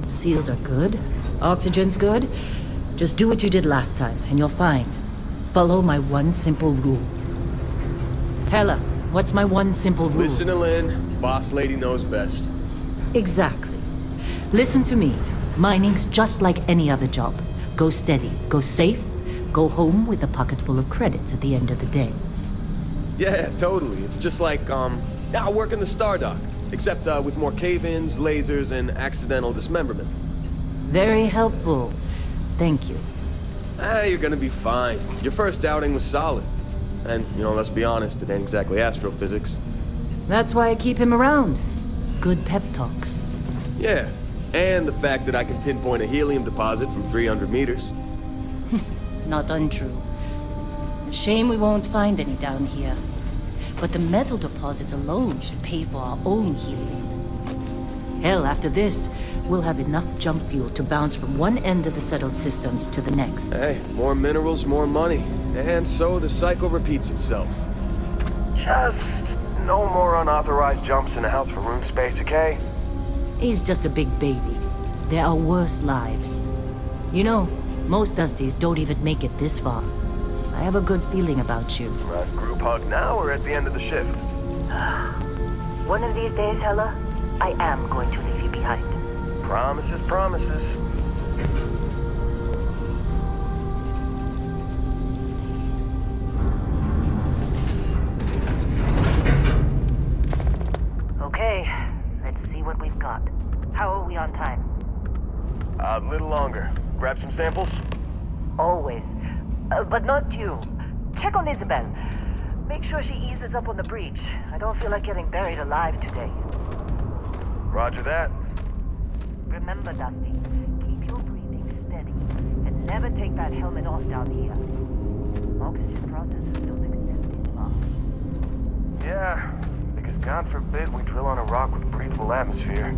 Seals are good. Oxygen's good. Just do what you did last time, and you're fine. Follow my one simple rule. Hella, what's my one simple rule? Listen to Lynn. Boss lady knows best. Exactly. Listen to me. Mining's just like any other job. Go steady, go safe, go home with a pocket full of credits at the end of the day. Yeah, totally. It's just like, I work in the Star Dock. Except with more cave-ins, lasers, and accidental dismemberment. Very helpful. Thank you. You're gonna be fine. Your first outing was solid. And, let's be honest, it ain't exactly astrophysics. That's why I keep him around. Good pep talks. Yeah, and the fact that I can pinpoint a helium deposit from 300 meters. Not untrue. A shame we won't find any down here. But the metal deposits alone should pay for our own helium. Hell, after this, we'll have enough jump fuel to bounce from one end of the settled systems to the next. Hey, more minerals, more money. And so the cycle repeats itself. Just no more unauthorized jumps in the house for room space, okay? He's just a big baby. There are worse lives. You know, most Dusties don't even make it this far. I have a good feeling about you. Group hug now or at the end of the shift? One of these days, Hella, I am going to leave you behind. Promises, promises. Okay, let's see what we've got. How are we on time? A little longer. Grab some samples? Always. But not you. Check on Isabel. Make sure she eases up on the breach. I don't feel like getting buried alive today. Roger that. Remember, Dusty, keep your breathing steady and never take that helmet off down here. Oxygen processes don't extend this far. Yeah, because God forbid we drill on a rock with breathable atmosphere.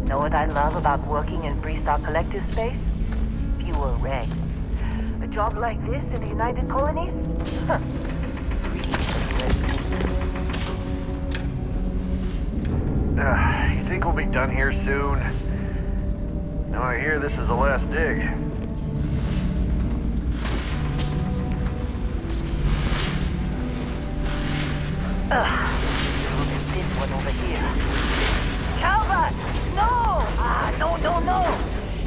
Know what I love about working in Freestar Collective space? Fewer regs. A job like this in the United Colonies? Huh. You think we'll be done here soon? Now I hear this is the last dig. Look at this one over here. Calvert! No! No!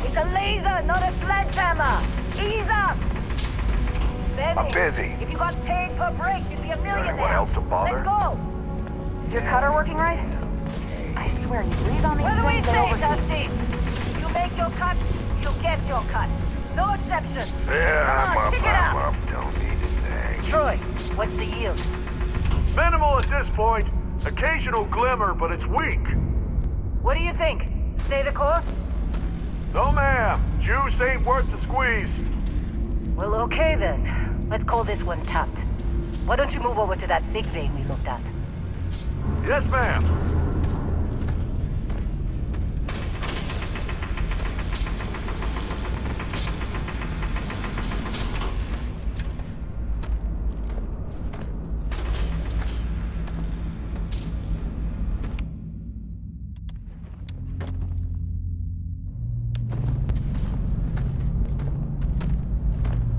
It's a laser, not a sledgehammer! Ease up! Benny, I'm busy. If you got paid per break, you'd be a millionaire. Anyone else to bother? Let's go! Your cutter working right? I swear, you breathe on these What do we things, they say, overheat. Dusty? You make your cut, you get your cut. No exception. Yeah, Come on, pick it up. Don't need to think. Troy, what's the yield? Minimal at this point. Occasional glimmer, but it's weak. What do you think? Stay the course? No, ma'am. Juice ain't worth the squeeze. Well, okay then. Let's call this one tapped. Why don't you move over to that big vein we looked at? Yes, ma'am.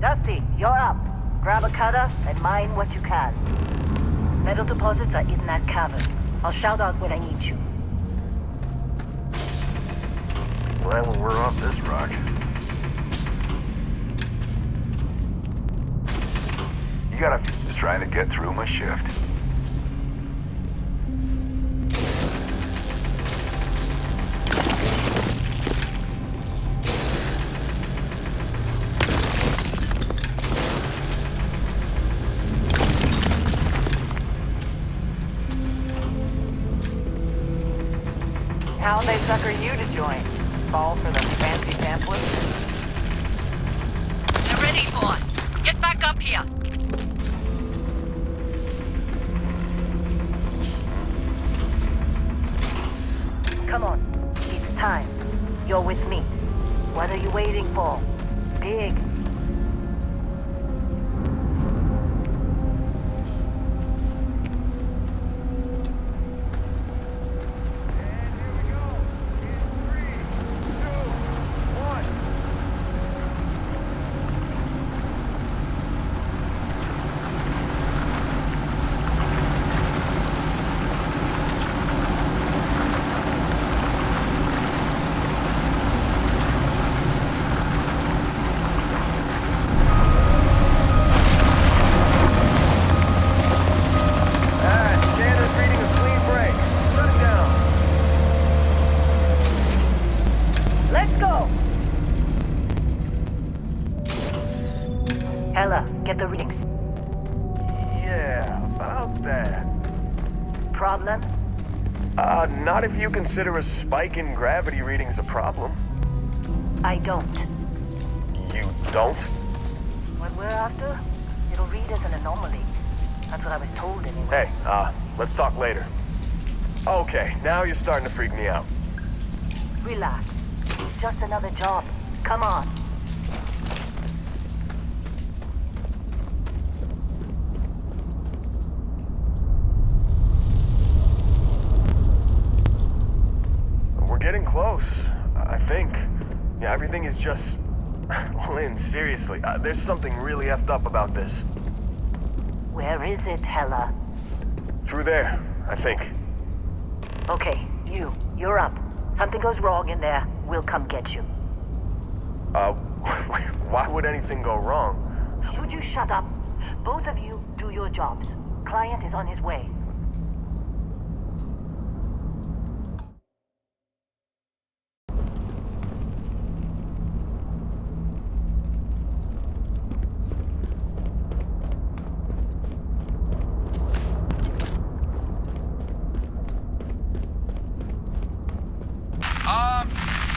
Dusty, you're up. Grab a cutter and mine what you can. Metal deposits are in that cavern. I'll shout out when I need you. Glad when we're off this rock. You gotta... Just trying to get through my shift. How'd they sucker you to join? Fall for the fancy pamphlet? They're ready for us. Get back up here. Come on. It's time. You're with me. What are you waiting for? Dig. Scanner's reading a clean break. Shut it down. Let's go! Hella, get the readings. Yeah, about that. Problem? Not if you consider a spike in gravity readings a problem. I don't. You don't? What we're after, it'll read as an anomaly. That's what I was told anyway. Hey, let's talk later. Okay, now you're starting to freak me out. Relax. It's just another job. Come on. We're getting close, I think. Yeah, everything is just... Lynn, seriously, there's something really effed up about this. Where is it, Hella? Through there, I think. Okay, you're up. Something goes wrong in there, we'll come get you. Why would anything go wrong? Would you shut up? Both of you do your jobs. Client is on his way.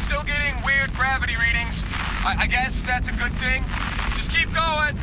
Still getting weird gravity readings. I guess that's a good thing. Just keep going.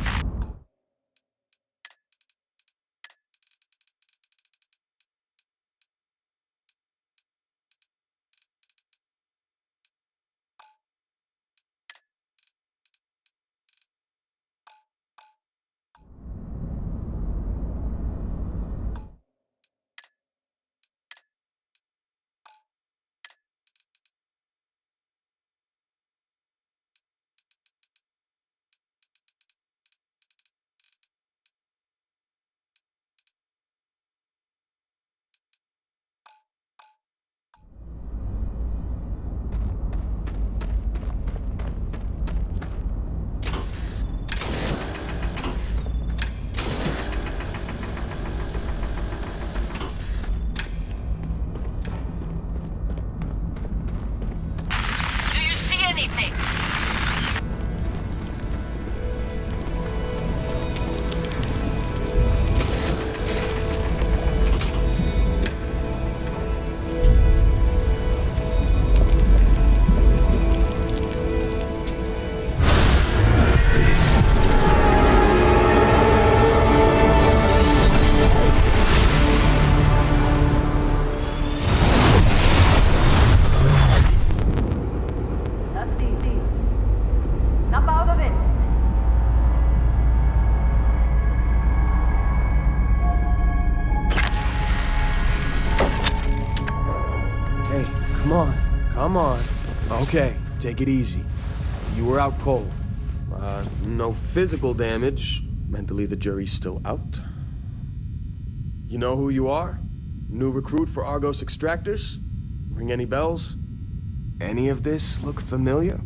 anything. Come on. Okay, take it easy. You were out cold. No physical damage. Mentally, the jury's still out. You know who you are? New recruit for Argos Extractors? Ring any bells? Any of this look familiar?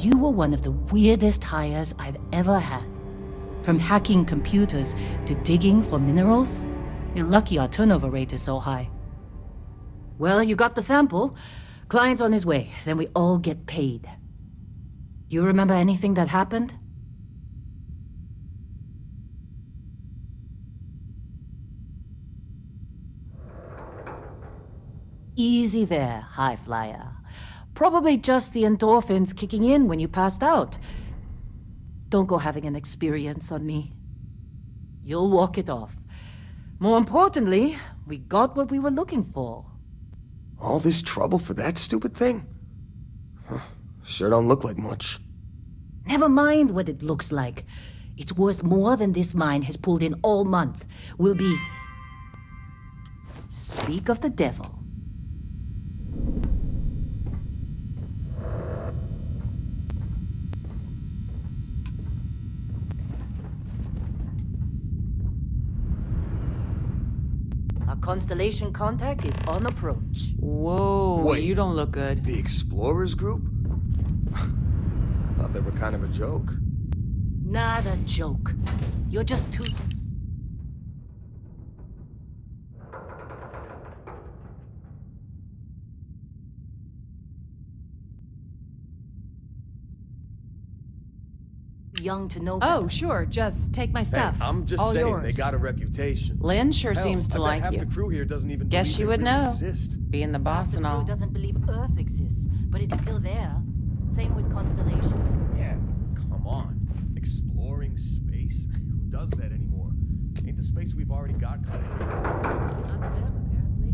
You were one of the weirdest hires I've ever had. From hacking computers to digging for minerals. You're lucky our turnover rate is so high. Well, you got the sample. Client's on his way, then we all get paid. You remember anything that happened? Easy there, high flyer. Probably just the endorphins kicking in when you passed out. Don't go having an experience on me. You'll walk it off. More importantly, we got what we were looking for. All this trouble for that stupid thing? Huh, sure don't look like much. Never mind what it looks like. It's worth more than this mine has pulled in all month. Will be... Speak of the devil. Our constellation contact is on approach. Whoa, Wait. you don't look good. The Explorers group? I thought they were kind of a joke. Not a joke. You're just too... young to know Oh, better. sure, just take my stuff. Hey, I'm just All saying, yours. they got a reputation. Lynn sure Hell, seems to I bet like half you. the crew here doesn't even Guess believe you they would really know. exist. Being the Half boss the and crew all. doesn't believe Earth exists, but it's still there. Same with Constellation. Yeah, come on. Exploring space? Who does that anymore? Ain't the space we've already got kind of... Not to them, apparently.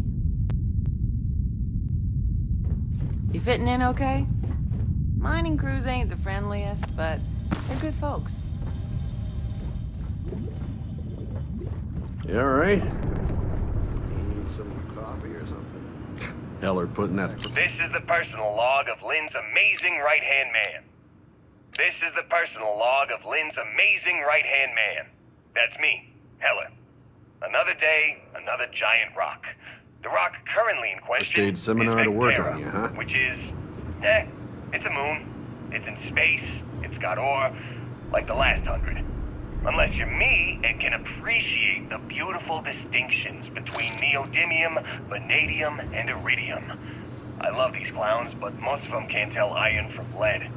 You fitting in okay? Mining crews ain't the friendliest, but they're good folks. You all right? Need some coffee or something? Heller putting that... This is the personal log of Lynn's amazing right-hand man. This is the personal log of Lynn's amazing right-hand man. That's me, Heller. Another day, another giant rock. The rock currently in question stage seminar is to work Vectera, on you, huh? which is, it's a moon. It's in space. It's got ore, like the last 100. Unless you're me and can appreciate the beautiful distinctions between neodymium, vanadium, and iridium. I love these clowns, but most of them can't tell iron from lead.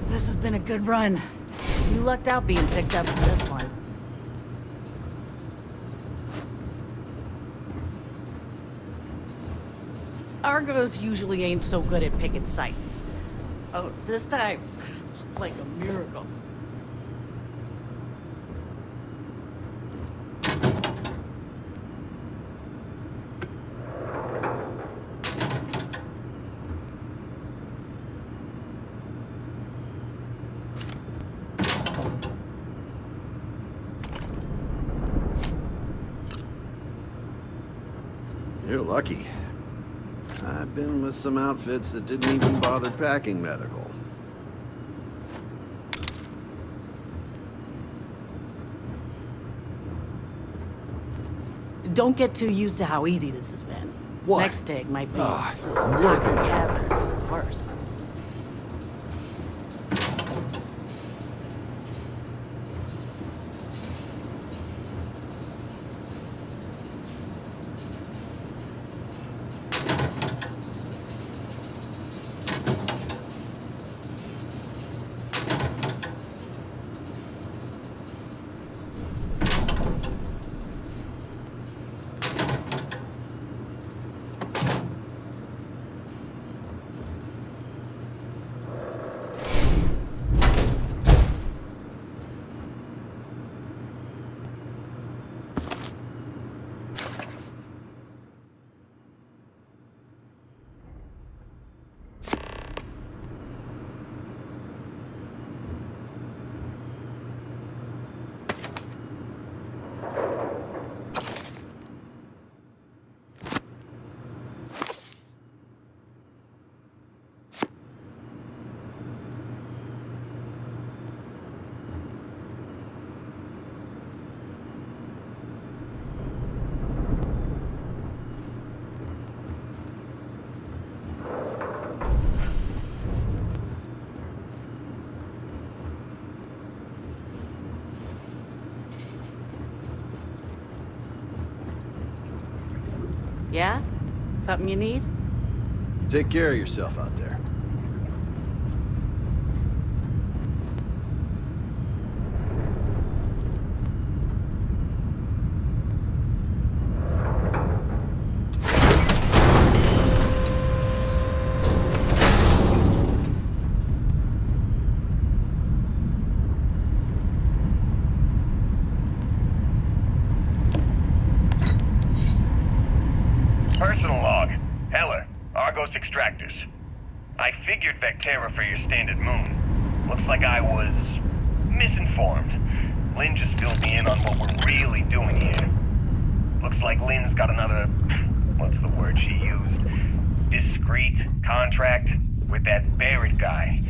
This has been a good run. You lucked out being picked up for this one. Argos usually ain't so good at picking sites. Oh, this time, like a miracle. You're lucky. I've been with some outfits that didn't even bother packing medical. Don't get too used to how easy this has been. What? Next dig might be I'm toxic working. hazard. Worse. Yeah? Something you need? Take care of yourself out there. Personal log. Heller, Argos extractors. I figured Vectera for your standard moon. Looks like I was misinformed. Lynn just filled me in on what we're really doing here. Looks like Lynn's got another, what's the word she used? Discreet contract with that Barrett guy.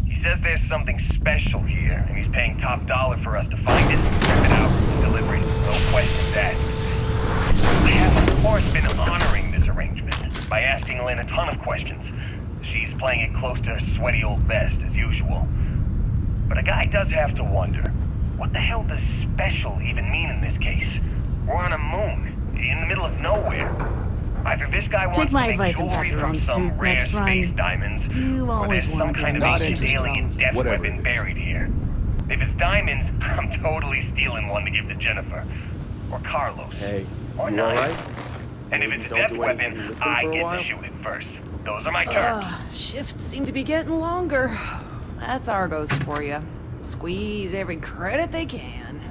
He says there's something special here, and he's paying top dollar for us to find it, rip it out, and deliver it. No question that. I have, of course, been honoring this arrangement by asking Lynn a ton of questions. She's playing it close to her sweaty old best, as usual. But a guy does have to wonder, what the hell does special even mean in this case? We're on a moon, in the middle of nowhere. Either this guy wants Take my to make advice and pack jewelry your from own some suit rare next space run. diamonds, You or always there's wanna some be kind of not ancient interested. alien death Whatever weapon it is. buried here. If it's diamonds, I'm totally stealing one to give to Jennifer. Or Carlos. Hey, Or you Naya. alright? And if Maybe it's a don't death do any heavy weapon, lifting I for a get while? to shoot it first. Those are my terms. Shifts seem to be getting longer. That's Argos for you. Squeeze every credit they can.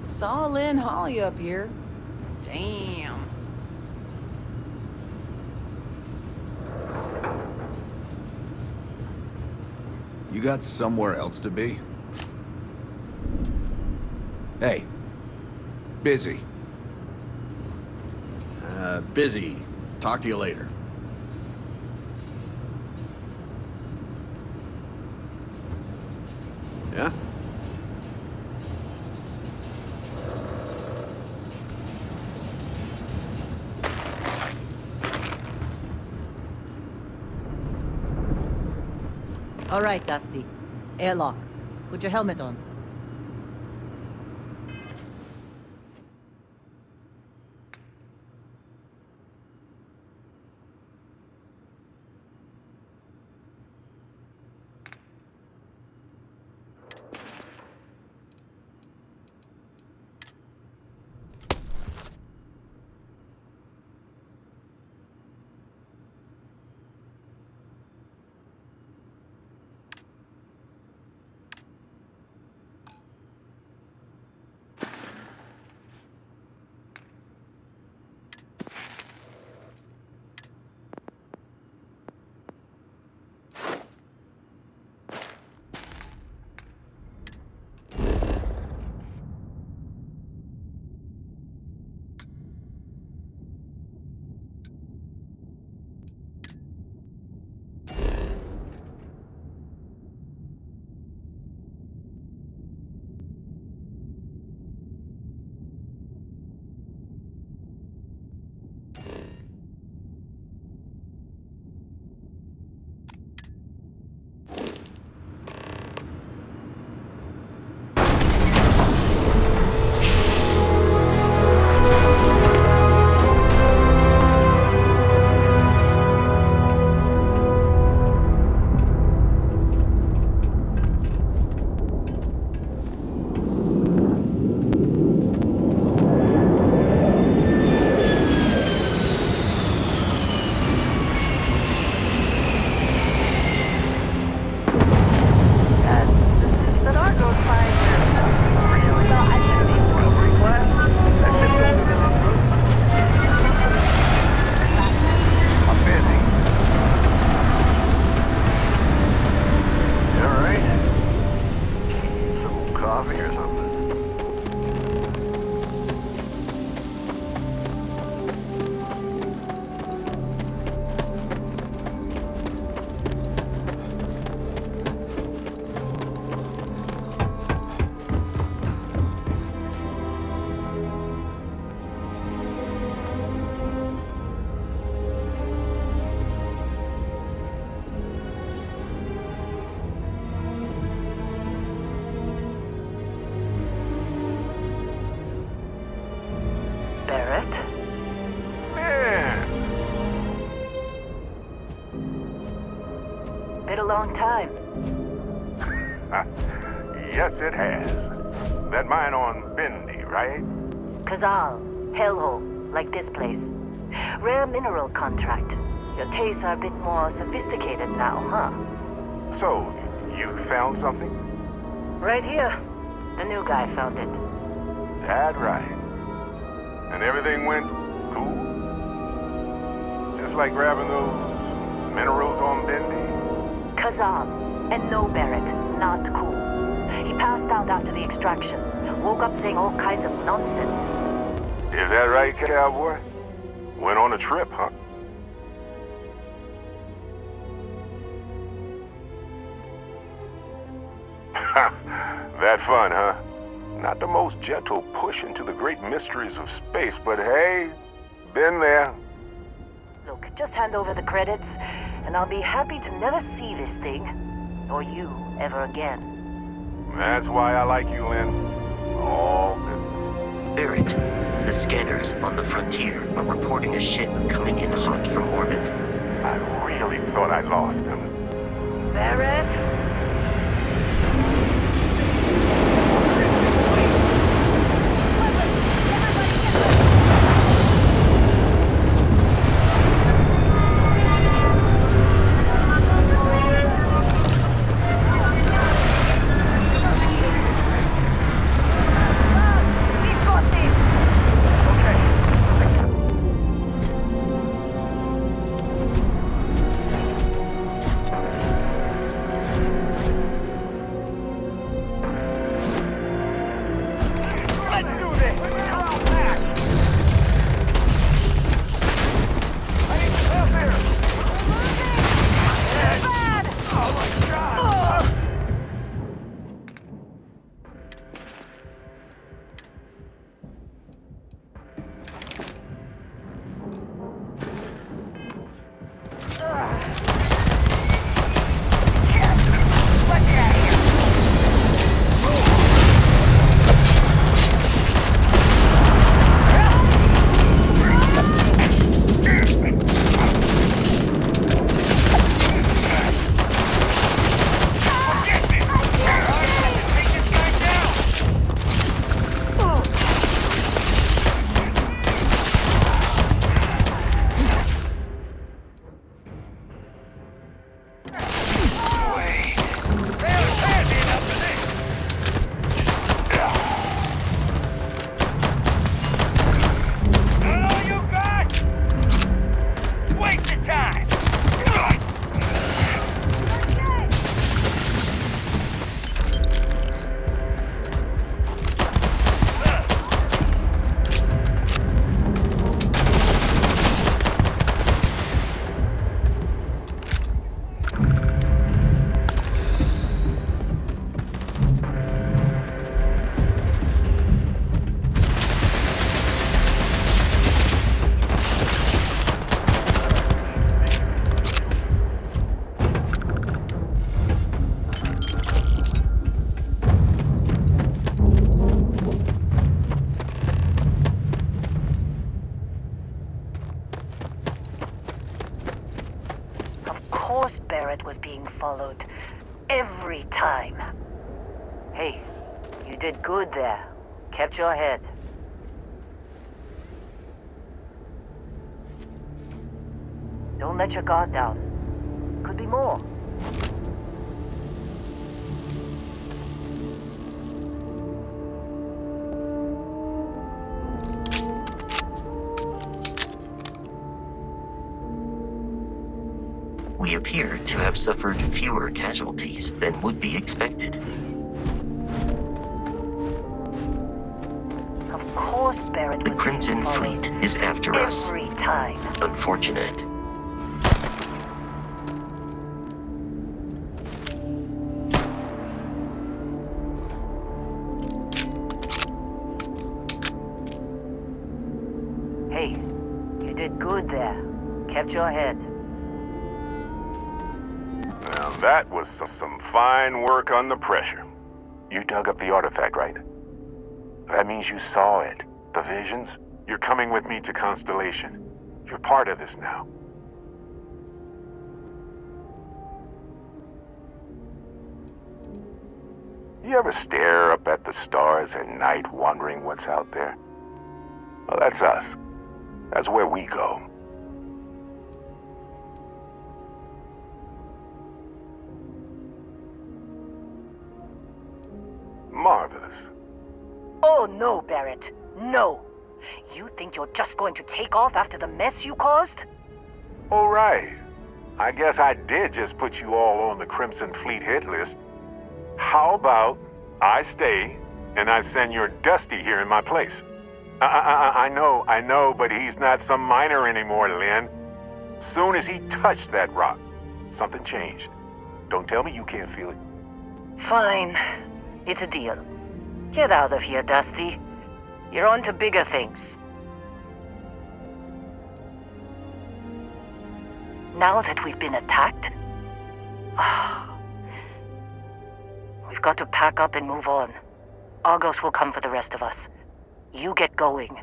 Saw Lynn Holly up here. Damn. You got somewhere else to be? Hey. Busy. Busy. Talk to you later. Yeah? All right, Dusty. Airlock. Put your helmet on. Been a long time. Yes, it has. That mine on Bendy, right? Kazal, hellhole, like this place. Rare mineral contract. Your tastes are a bit more sophisticated now, huh? So, you found something? Right here. The new guy found it. That right. And everything went cool? Just like grabbing those minerals on Bendy? Kazal, and no Barrett, not cool. He passed out after the extraction. Woke up saying all kinds of nonsense. Is that right, cowboy? Went on a trip, huh? That fun, huh? Not the most gentle push into the great mysteries of space, but hey, been there. Look, just hand over the credits, and I'll be happy to never see this thing, or you, ever again. That's why I like you, Lynn. All business. Barrett, the scanners on the frontier are reporting a ship coming in hot from orbit. I really thought I lost them. Barrett? Was being followed every time. Hey, you did good there. Kept your head. Don't let your guard down. Could be more. We appear to have suffered fewer casualties than would be expected. Of course Barrett The was Crimson being followed Fleet is after us. every time. Unfortunate. Hey, you did good there. Kept your head. Now that was some fine work under pressure. You dug up the artifact, right? That means you saw it. The visions? You're coming with me to Constellation. You're part of this now. You ever stare up at the stars at night wondering what's out there? Well, that's us. That's where we go. Marvelous. Oh no, Barrett. No. You think you're just going to take off after the mess you caused? All right. I guess I did just put you all on the Crimson Fleet hit list. How about I stay and I send your Dusty here in my place? I know, but he's not some miner anymore, Lynn. Soon as he touched that rock, something changed. Don't tell me you can't feel it. Fine. It's a deal. Get out of here, Dusty. You're on to bigger things. Now that we've been attacked, we've got to pack up and move on. Argos will come for the rest of us. You get going.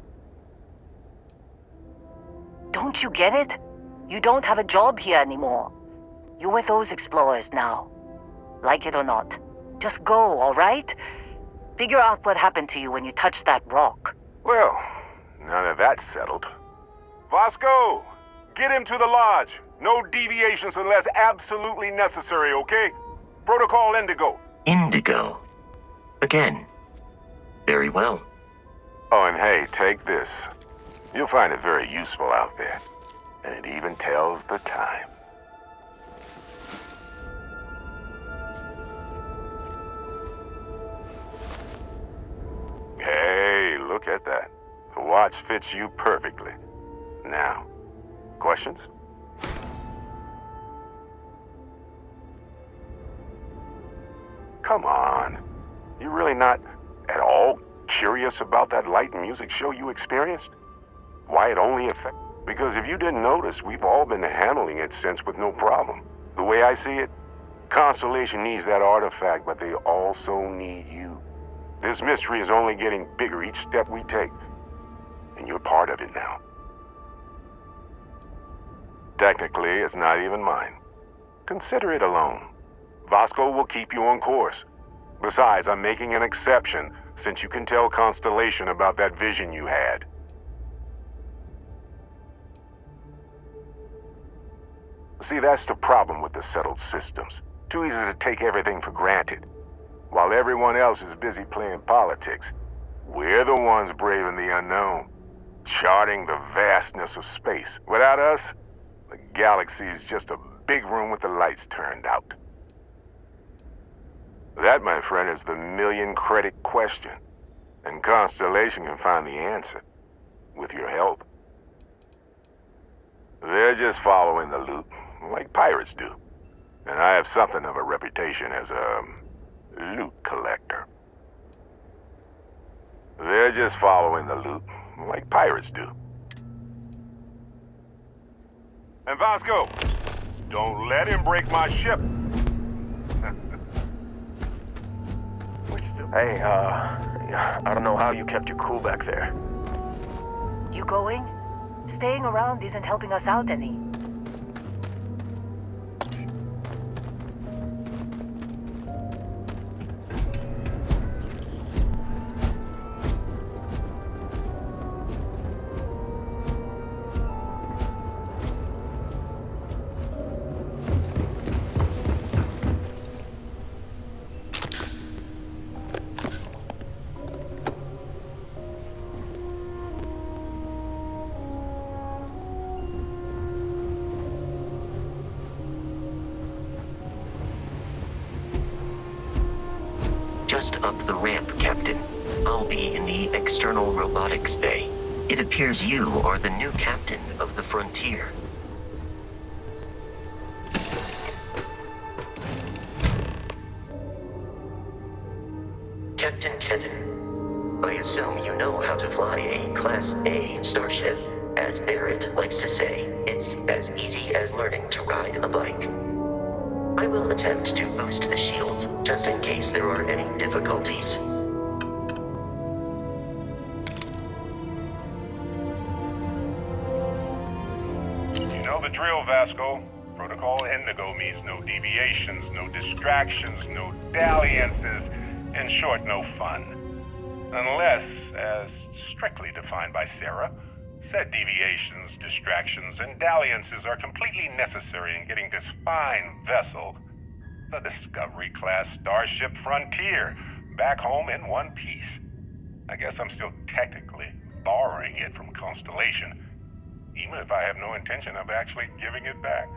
Don't you get it? You don't have a job here anymore. You're with those explorers now. Like it or not. Just go, all right? Figure out what happened to you when you touched that rock. Well, now that that's settled. Vasco, get him to the lodge. No deviations unless absolutely necessary, okay? Protocol Indigo. Indigo. Again. Very well. Oh, and hey, take this. You'll find it very useful out there. And it even tells the time. Hey, look at that. The watch fits you perfectly. Now, questions? Come on. You really not at all curious about that light and music show you experienced? Why it only affected? Because if you didn't notice, we've all been handling it since with no problem. The way I see it, Constellation needs that artifact, but they also need you. This mystery is only getting bigger each step we take, and you're part of it now. Technically, it's not even mine. Consider it alone. Vasco will keep you on course. Besides, I'm making an exception since you can tell Constellation about that vision you had. See, that's the problem with the settled systems. Too easy to take everything for granted. While everyone else is busy playing politics, we're the ones braving the unknown, charting the vastness of space. Without us, the galaxy is just a big room with the lights turned out. That, my friend, is the million-credit question, and Constellation can find the answer, with your help. They're just following the loot, like pirates do. And I have something of a reputation as a loot collector. They're just following the loot, like pirates do. And Vasco, don't let him break my ship. Hey, I don't know how you kept your cool back there. You going? Staying around isn't helping us out any. Just up the ramp, Captain. I'll be in the external robotics bay. It appears you are the new captain of the Frontier. Captain Kenton, I assume you know how to fly a Class A starship. As Barrett likes to say, it's as easy as learning to ride a bike. I will attempt to boost the shields, just in case there are any difficulties. You know the drill, Vasco. Protocol Indigo means no deviations, no distractions, no dalliances. In short, no fun. Unless, as strictly defined by Sarah, said deviations, distractions, and dalliances are completely necessary in getting this fine vessel, the Discovery-class Starship Frontier, back home in one piece. I guess I'm still technically borrowing it from Constellation, even if I have no intention of actually giving it back.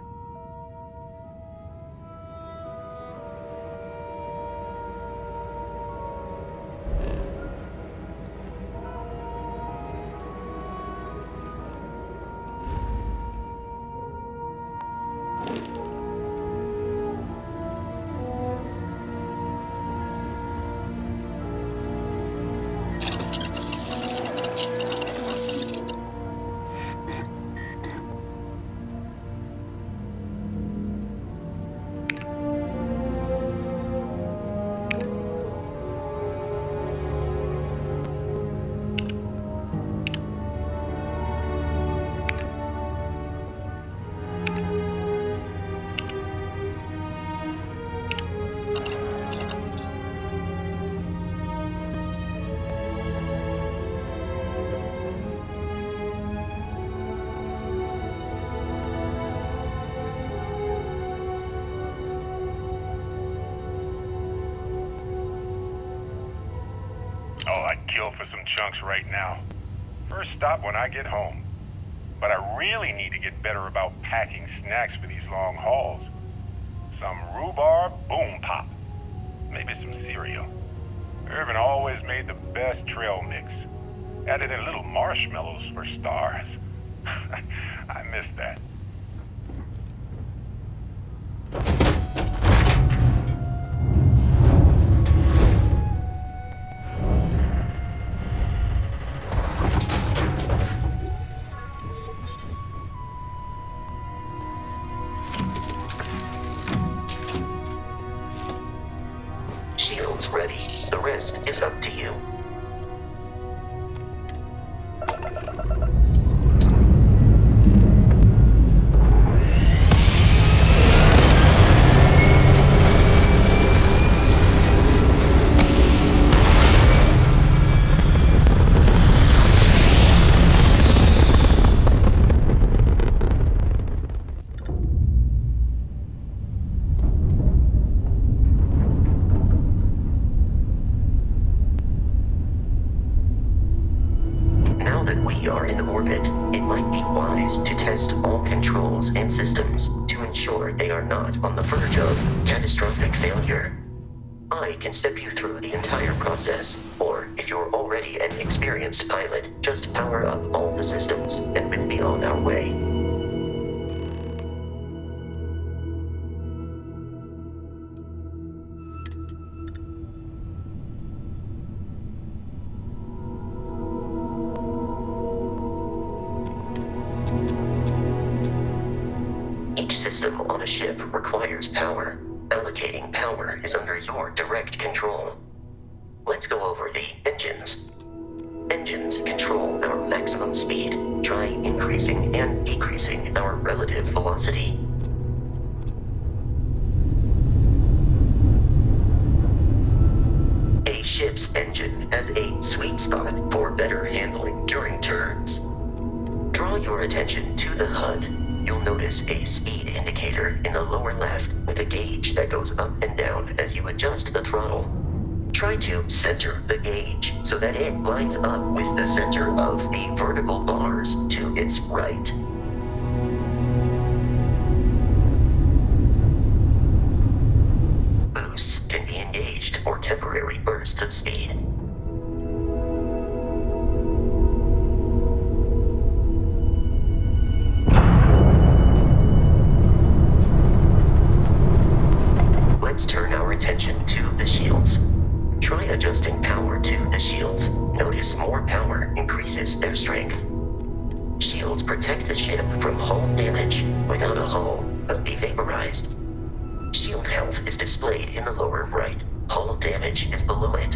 Oh, I'd kill for some chunks right now. First stop when I get home. But I really need to get better about packing snacks for these long hauls. Some rhubarb boom pop. Maybe some cereal. Irvin always made the best trail mix. Added in little marshmallows for stars. I miss that. Shields ready. The rest is up to you. Now that we are in orbit, it might be wise to test all controls and systems to ensure they are not on the verge of catastrophic failure. I can step you through the entire process, or if you're already an experienced pilot, just power up all the systems and we'll be on our way. Each system on a ship requires power. Allocating power is under your direct control. Let's go over the engines. Engines control our maximum speed. Try increasing and decreasing our relative velocity. A ship's engine has a sweet spot for better handling during turns. Draw your attention to the HUD. You'll notice a speed indicator in the lower left with a gauge that goes up and down as you adjust the throttle. Try to center the gauge so that it lines up with the center of the vertical bars to its right. Boosts can be engaged for temporary bursts of speed. Let's turn our attention to the shields. Try adjusting power to the shields. Notice more power increases their strength. Shields protect the ship from hull damage without a hull, but be vaporized. Shield health is displayed in the lower right. Hull damage is below it.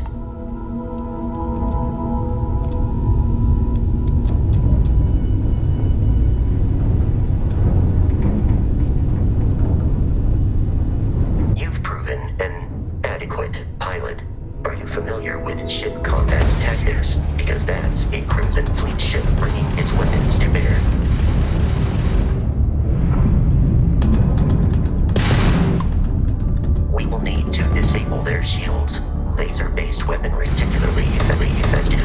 You've proven an adequate pilot. Are familiar with ship combat tactics, because that's a Crimson Fleet ship bringing its weapons to bear. We will need to disable their shields. Laser-based weaponry particularly effective.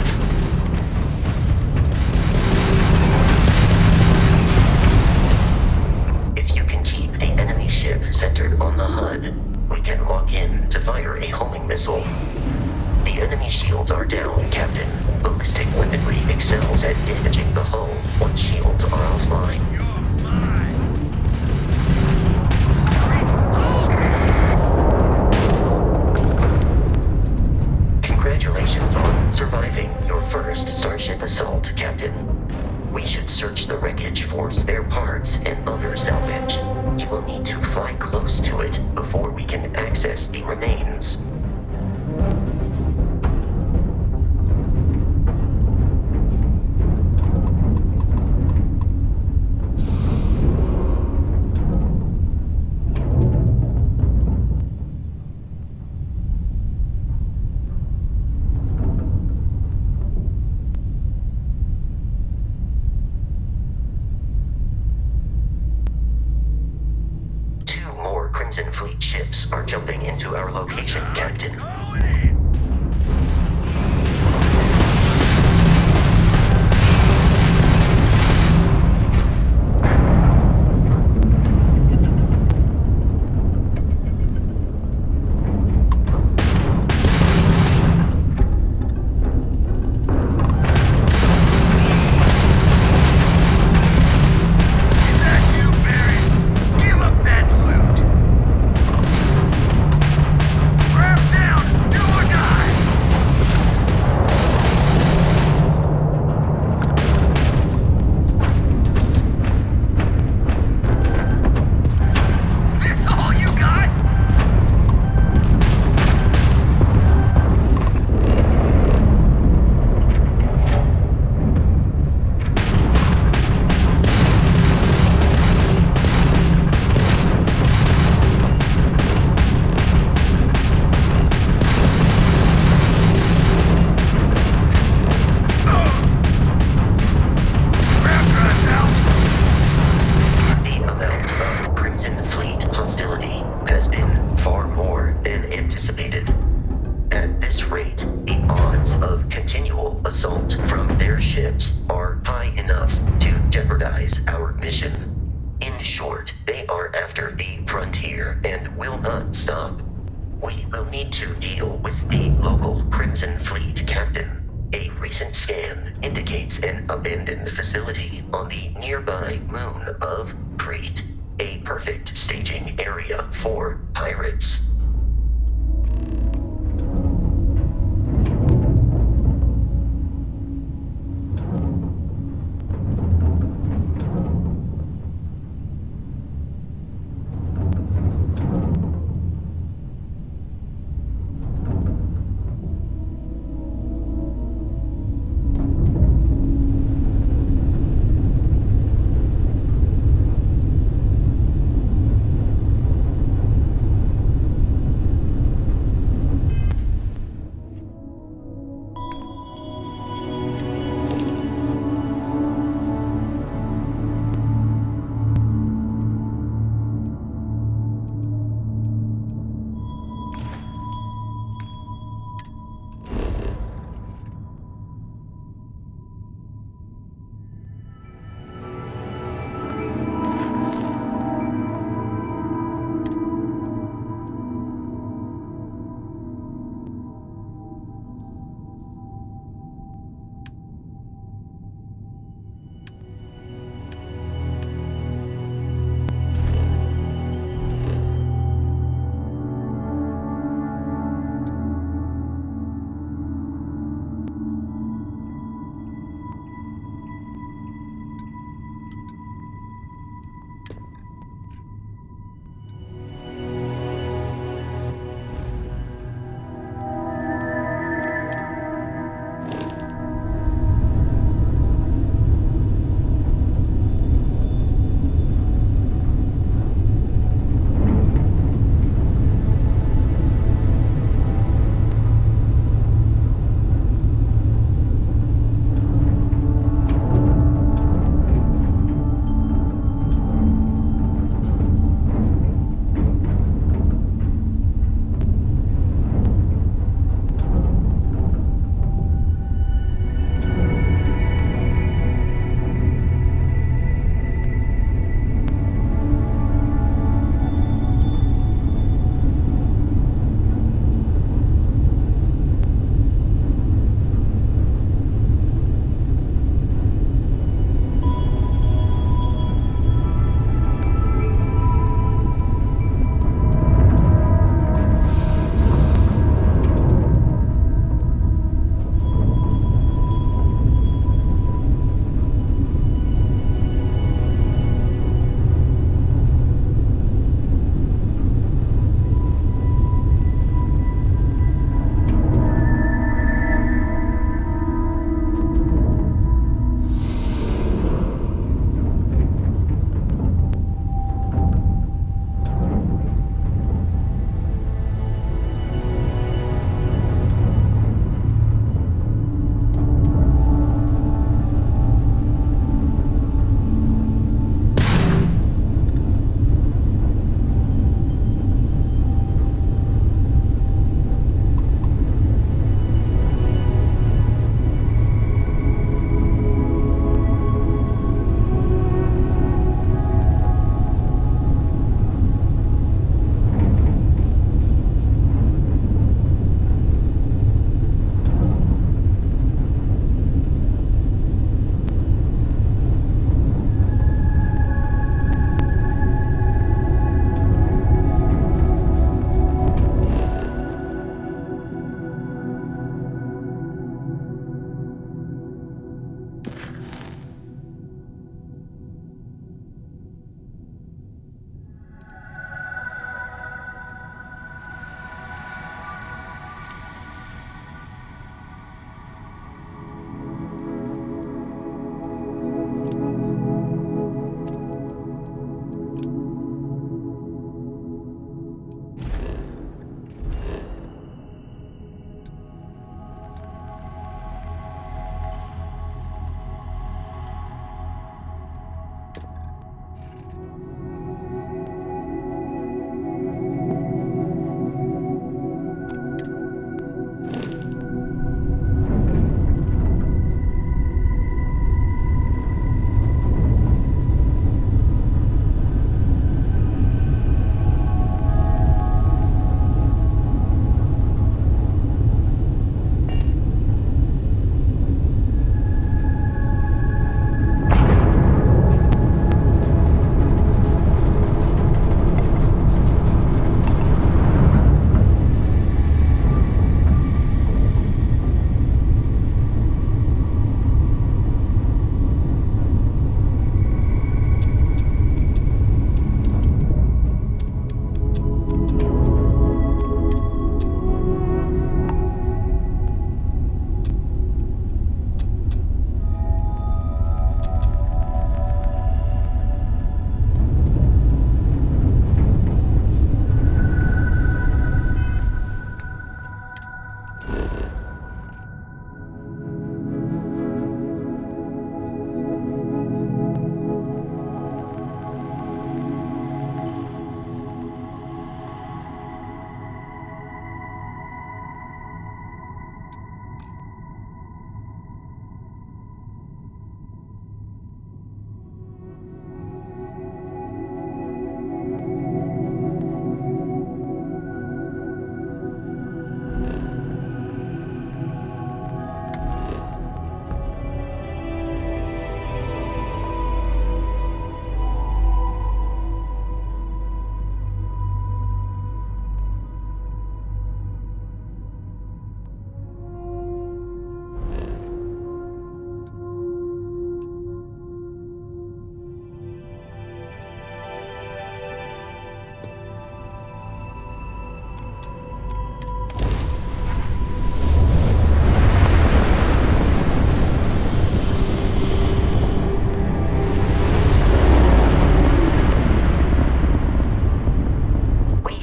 If you can keep the enemy ship centered on the HUD, we can lock in to fire a homing missile. The enemy shields are down, Captain. Ballistic weaponry excels at damaging the hull once shields are offline. Congratulations on surviving your first Starship assault, Captain. We should search the wreckage for spare parts and other salvage. You will need to fly close to it before we can access the remains. Crimson Fleet ships are jumping into our location, Captain.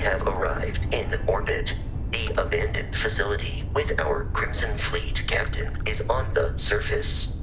have arrived in orbit. The abandoned facility with our Crimson Fleet captain is on the surface.